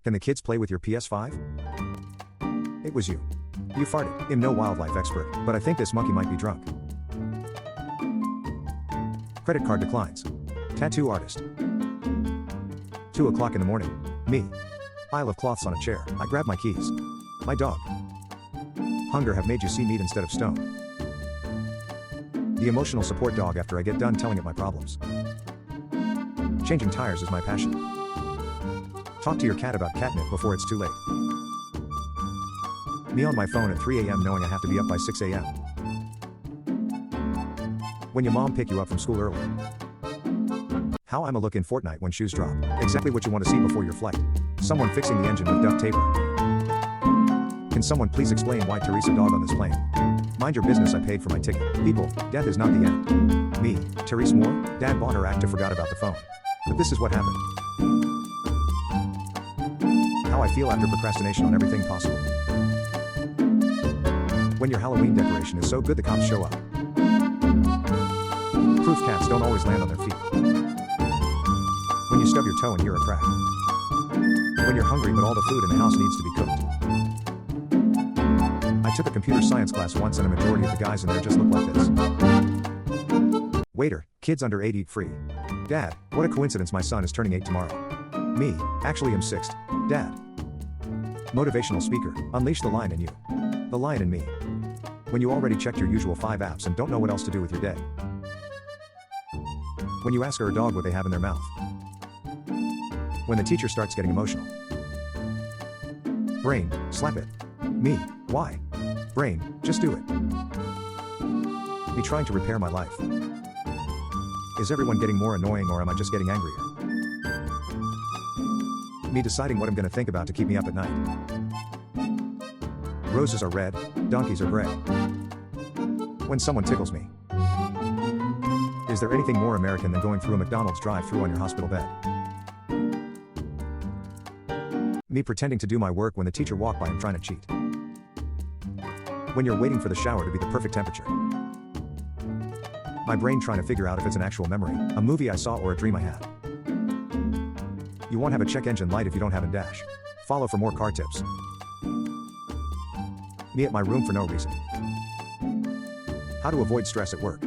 Can the kids play with your PS5? It was you. You farted. I'm no wildlife expert, but I think this monkey might be drunk. Credit card declines. Tattoo artist. 2 o'clock in the morning. Me. Pile of cloths on a chair. I grab my keys. My dog. Hunger have made you see meat instead of stone. The emotional support dog after I get done telling it my problems. Changing tires is my passion. Talk to your cat about catnip before it's too late. Me on my phone at 3 a.m. knowing I have to be up by 6 a.m. When your mom pick you up from school early. How I'm a look in Fortnite when shoes drop. Exactly what you want to see before your flight. Someone fixing the engine with duct tape. Can someone please explain why Teresa dog on this plane? Mind your business, I paid for my ticket. People, death is not the end. Me, Therese Moore, dad bought her active, forgot about the phone. But this is what happened. How I feel after procrastination on everything possible. When your Halloween decoration is so good the cops show up. Proof cats don't always land on their feet. When you stub your toe and hear a crack. When you're hungry but all the food in the house needs to be cooked. I took a computer science class once and a majority of the guys in there just look like this. Waiter, kids under 8 eat free. Dad, what a coincidence, my son is turning 8 tomorrow. Me, actually I'm 6th. Dad. Motivational speaker, unleash the lion in you. The lion in me. When you already checked your usual 5 apps and don't know what else to do with your day. When you ask her dog what they have in their mouth. When the teacher starts getting emotional. Brain, slap it. Me, why? Brain, just do it. Me trying to repair my life. Is everyone getting more annoying or am I just getting angrier? Me deciding what I'm gonna think about to keep me up at night. Roses are red, donkeys are gray. When someone tickles me. Is there anything more American than going through a McDonald's drive-thru on your hospital bed? Me pretending to do my work when the teacher walked by and trying to cheat. When you're waiting for the shower to be the perfect temperature. My brain trying to figure out if it's an actual memory, a movie I saw or a dream I had. You won't have a check engine light if you don't have a dash. Follow for more car tips. Me at my room for no reason. How to avoid stress at work.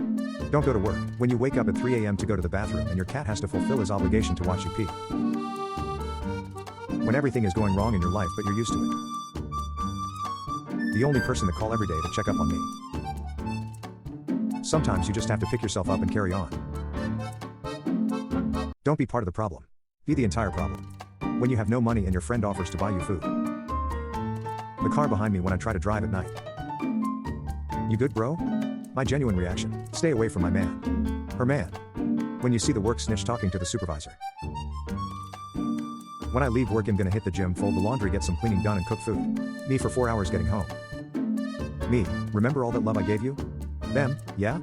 Don't go to work when you wake up at 3 a.m. to go to the bathroom and your cat has to fulfill his obligation to watch you pee. When everything is going wrong in your life but you're used to it. The only person to call every day to check up on me. Sometimes you just have to pick yourself up and carry on. Don't be part of the problem. Be the entire problem. When you have no money and your friend offers to buy you food. The car behind me when I try to drive at night. You good, bro? My genuine reaction, stay away from my man. Her man. When you see the work snitch talking to the supervisor. When I leave work I'm gonna hit the gym, fold the laundry, get some cleaning done and cook food. Me for 4 hours getting home. Me, remember all that love I gave you? Them, yeah?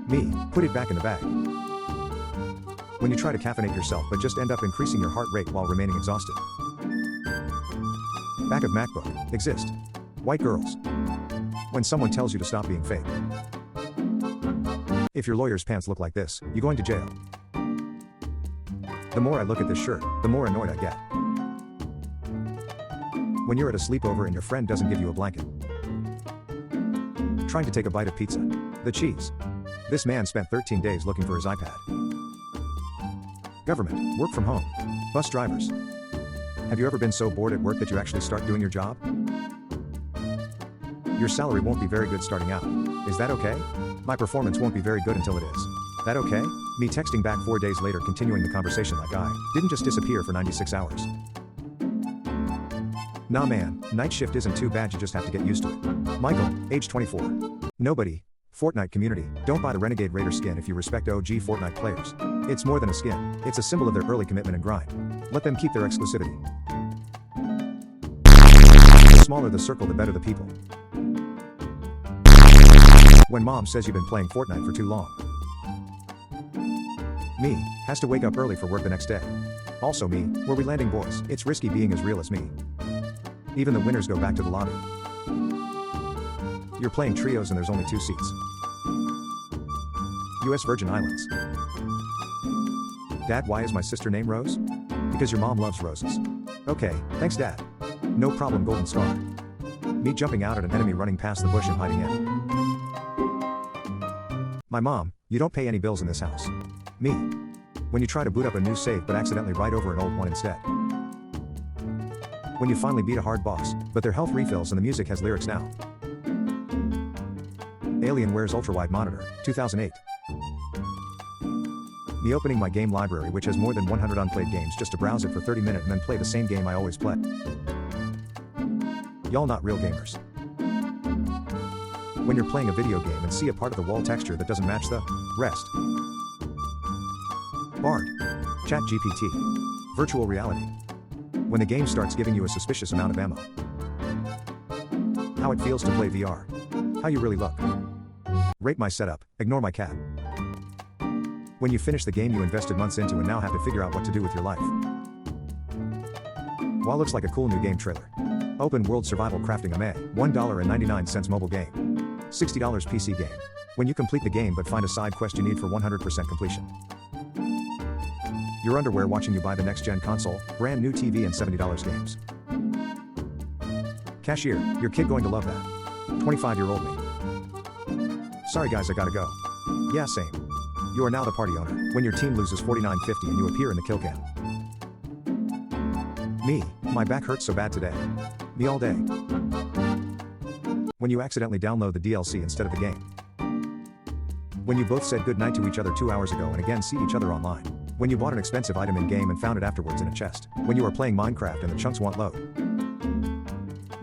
Me, put it back in the bag. When you try to caffeinate yourself but just end up increasing your heart rate while remaining exhausted. Back of MacBook, exist. White girls. When someone tells you to stop being fake. If your lawyer's pants look like this, you're going to jail. The more I look at this shirt, the more annoyed I get. When you're at a sleepover and your friend doesn't give you a blanket. Trying to take a bite of pizza. The cheese. This man spent 13 days looking for his iPad. Government, work from home. Bus drivers. Have you ever been so bored at work that you actually start doing your job? Your salary won't be very good starting out. Is that okay? My performance won't be very good until it is. That okay? Me texting back 4 days later continuing the conversation like I didn't just disappear for 96 hours. Nah man, night shift isn't too bad, you just have to get used to it. Michael, age 24. Nobody. Fortnite community, don't buy the Renegade Raider skin if you respect OG Fortnite players. It's more than a skin, it's a symbol of their early commitment and grind. Let them keep their exclusivity. The smaller the circle, the better the people. When mom says you've been playing Fortnite for too long. Me, has to wake up early for work the next day. Also me, were we landing boys, it's risky being as real as me. Even the winners go back to the lobby. You're playing trios and there's only 2 seats. US Virgin Islands. Dad, why is my sister named Rose? Because your mom loves roses. Okay, thanks Dad. No problem, golden star. Me jumping out at an enemy running past the bush and hiding in. My mom, you don't pay any bills in this house. Me. When you try to boot up a new save but accidentally write over an old one instead. When you finally beat a hard boss, but their health refills and the music has lyrics now. Alienware's ultrawide monitor, 2008. Me opening my game library which has more than 100 unplayed games just to browse it for 30 minutes and then play the same game I always play. Y'all not real gamers. When you're playing a video game and see a part of the wall texture that doesn't match the rest. Bard. ChatGPT. Virtual reality. When the game starts giving you a suspicious amount of ammo. How it feels to play VR. How you really look. Rate my setup, ignore my cat. When you finish the game you invested months into and now have to figure out what to do with your life. Wow, looks like a cool new game trailer. Open world survival crafting $1.99 mobile game. $60 PC game. When you complete the game but find a side quest you need for 100% completion. Your underwear watching you buy the next gen console, brand new TV and $70 games. Cashier, your kid going to love that. 25-year-old me. Sorry guys, I gotta go. Yeah, same. You are now the party owner, when your team loses 49-50 and you appear in the kill cam. Me, my back hurts so bad today. Me all day. When you accidentally download the DLC instead of the game. When you both said goodnight to each other 2 hours ago and again see each other online. When you bought an expensive item in-game and found it afterwards in a chest. When you are playing Minecraft and the chunks won't load.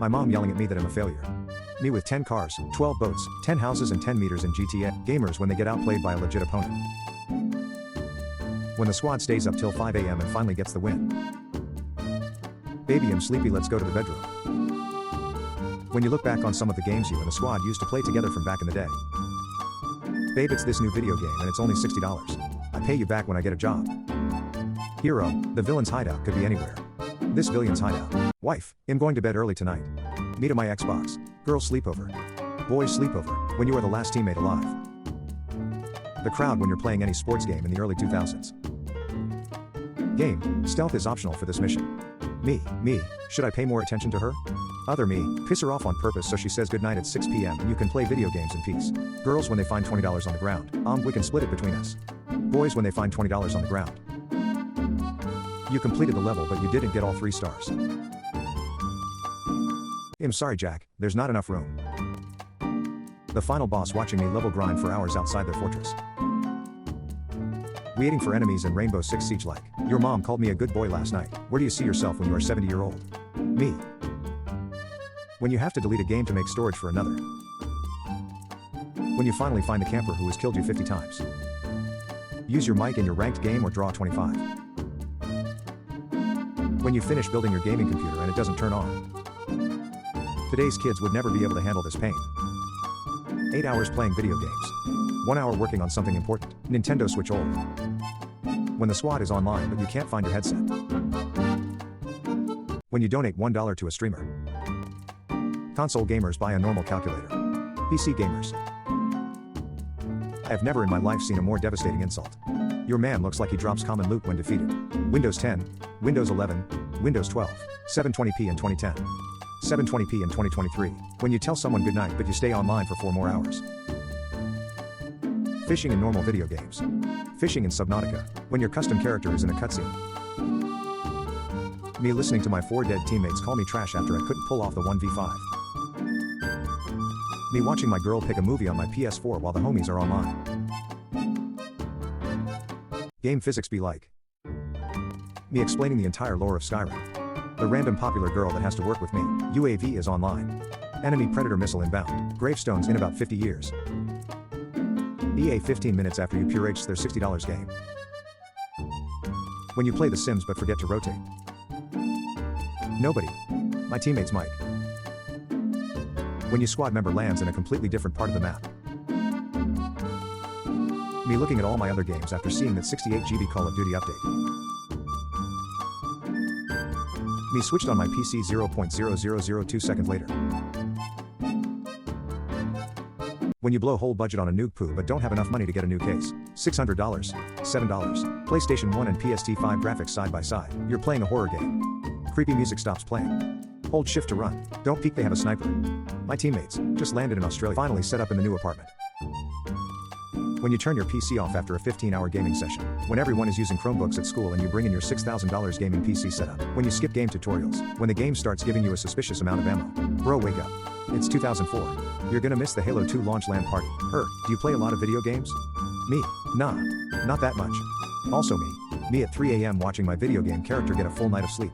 My mom yelling at me that I'm a failure. Me with 10 cars, 12 boats, 10 houses and 10 meters in GTA. Gamers when they get outplayed by a legit opponent. When the squad stays up till 5 AM and finally gets the win. Baby, I'm sleepy, let's go to the bedroom. When you look back on some of the games you and the squad used to play together from back in the day. Babe, it's this new video game and it's only $60. I pay you back when I get a job. Hero, the villain's hideout could be anywhere. This villain's hideout. Wife, I'm going to bed early tonight. Me to my Xbox. Girl sleepover. Boys sleepover, when you are the last teammate alive. The crowd when you're playing any sports game in the early 2000s. Game, stealth is optional for this mission. Me, should I pay more attention to her? Other me, piss her off on purpose so she says goodnight at 6 PM and you can play video games in peace. Girls when they find $20 on the ground, we can split it between us. Boys when they find $20 on the ground. You completed the level but you didn't get all 3 stars. I'm sorry Jack, there's not enough room. The final boss watching me level grind for hours outside their fortress. Waiting for enemies in Rainbow Six Siege like. Your mom called me a good boy last night. Where do you see yourself when you are 70-year-old? Me. When you have to delete a game to make storage for another. When you finally find the camper who has killed you 50 times. Use your mic in your ranked game or draw 25. When you finish building your gaming computer and it doesn't turn on. Today's kids would never be able to handle this pain. 8 hours playing video games. 1 hour working on something important. Nintendo Switch old. When the squad is online but you can't find your headset. When you donate $1 to a streamer. Console gamers buy a normal calculator. PC gamers. I have never in my life seen a more devastating insult. Your man looks like he drops common loot when defeated. Windows 10, Windows 11, Windows 12, 720p in 2010. 720p in 2023, when you tell someone goodnight but you stay online for 4 more hours. Fishing in normal video games. Fishing in Subnautica, when your custom character is in a cutscene. Me listening to my 4 dead teammates call me trash after I couldn't pull off the 1v5. Me watching my girl pick a movie on my PS4 while the homies are online. Game physics be like. Me explaining the entire lore of Skyrim. The random popular girl that has to work with me. UAV is online. Enemy predator missile inbound. Gravestones in about 50 years. EA 15 minutes after you purchase their $60 game. When you play The Sims but forget to rotate. Nobody. My teammate's Mike. When your squad member lands in a completely different part of the map. Me looking at all my other games after seeing that 68 GB Call of Duty update. Me switched on my PC 0.0002 seconds later. When you blow whole budget on a nuke poo but don't have enough money to get a new case. $600, $7. PlayStation 1 and PS5 graphics side by side. You're playing a horror game. Creepy music stops playing. Hold shift to run. Don't peek, they have a sniper. My teammates just landed in Australia, finally set up in the new apartment. When you turn your PC off after a 15-hour gaming session. When everyone is using Chromebooks at school and you bring in your $6,000 gaming PC setup. When you skip game tutorials. When the game starts giving you a suspicious amount of ammo. Bro, wake up. It's 2004. You're gonna miss the Halo 2 launch LAN party. Do you play a lot of video games? Me? Nah. Not that much. Also me at 3 a.m. watching my video game character get a full night of sleep.